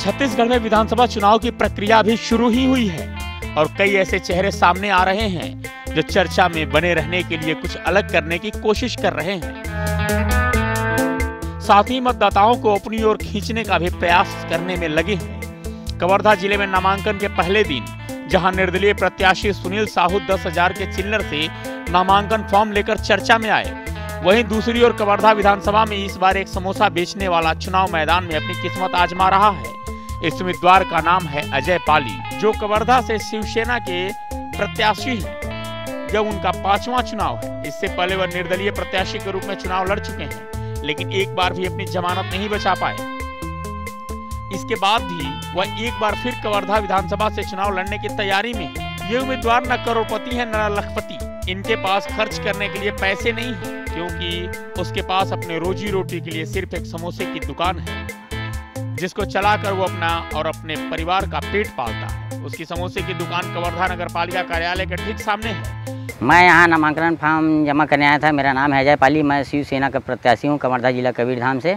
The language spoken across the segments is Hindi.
छत्तीसगढ़ में विधानसभा चुनाव की प्रक्रिया भी शुरू ही हुई है और कई ऐसे चेहरे सामने आ रहे हैं जो चर्चा में बने रहने के लिए कुछ अलग करने की कोशिश कर रहे हैं। साथ ही मतदाताओं को अपनी ओर खींचने का भी प्रयास करने में लगे हैं। कवर्धा जिले में नामांकन के पहले दिन जहां निर्दलीय प्रत्याशी सुनील साहू 10,000 के चिल्लर से नामांकन फॉर्म लेकर चर्चा में आए, वहीं दूसरी ओर कवर्धा विधानसभा में इस बार एक समोसा बेचने वाला चुनाव मैदान में अपनी किस्मत आजमा रहा है। इस उम्मीदवार का नाम है अजय पाली, जो कवर्धा से शिवसेना के प्रत्याशी हैं। जब उनका 5वां चुनाव है। इससे पहले वह निर्दलीय प्रत्याशी के रूप में चुनाव लड़ चुके हैं, लेकिन एक बार भी अपनी जमानत नहीं बचा पाए। इसके बाद भी वह एक बार फिर कवर्धा विधानसभा से चुनाव लड़ने की तैयारी में है। ये उम्मीदवार न करोड़पति है न लखपति। इनके पास खर्च करने के लिए पैसे नहीं है, क्योंकि उसके पास अपने रोजी रोटी के लिए सिर्फ एक समोसे की दुकान है, जिसको चलाकर वो अपना और अपने परिवार का पेट पालता है। उसकी समोसे की दुकान कवर्धा नगर पालिका कार्यालय के ठीक सामने है। मैं यहाँ नामांकन फॉर्म जमा करने आया था। मेरा नाम है अजय पाली। मैं शिवसेना का प्रत्याशी हूँ कवर्धा जिला कबीरधाम से।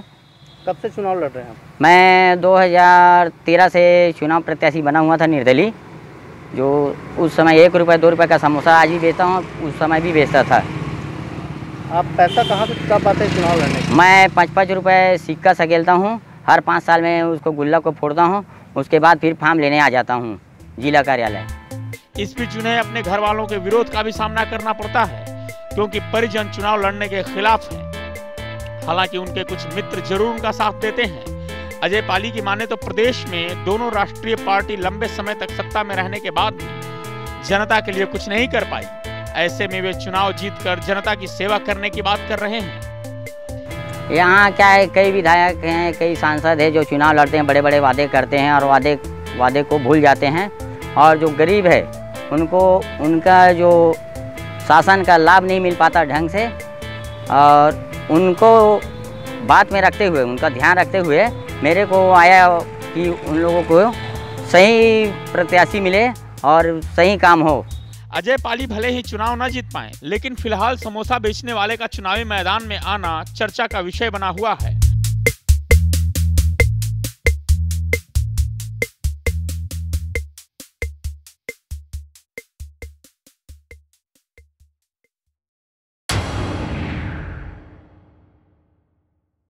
कब से चुनाव लड़ रहे हैं? मैं 2013 से चुनाव प्रत्याशी बना हुआ था निर्दलीय, जो उस समय 1 रुपये 2 रुपये का समोसा आज भी बेचता हूँ, उस समय भी बेचता था। आप पैसा कहाँ से जुटा पाते हैं चुनाव लड़ने के? मैं 5-5 रुपये सिक्का सकेलता हूँ। हर 5 साल में उसको गुल्ला को फोड़ता हूँ, उसके बाद फिर फॉर्म लेने आ जाता हूँ जिला कार्यालय। इस बीच उन्हें अपने घर वालों के विरोध का भी सामना करना पड़ता है, क्योंकि परिजन चुनाव लड़ने के खिलाफ हैं। हालांकि उनके कुछ मित्र जरूर उनका साथ देते हैं। अजय पाली की माने तो प्रदेश में दोनों राष्ट्रीय पार्टी लंबे समय तक सत्ता में रहने के बाद भी जनता के लिए कुछ नहीं कर पाई। ऐसे में वे चुनाव जीतकर जनता की सेवा करने की बात कर रहे हैं। यहाँ क्या है, कई विधायक हैं, कई सांसद हैं जो चुनाव लड़ते हैं, बड़े बड़े वादे करते हैं और वादे को भूल जाते हैं। और जो गरीब है उनको उनका जो शासन का लाभ नहीं मिल पाता ढंग से, और उनको बात में रखते हुए, उनका ध्यान रखते हुए मेरे को आया कि उन लोगों को सही प्रत्याशी मिले और सही काम हो। अजय पाली भले ही चुनाव न जीत पाए, लेकिन फिलहाल समोसा बेचने वाले का चुनावी मैदान में आना चर्चा का विषय बना हुआ है।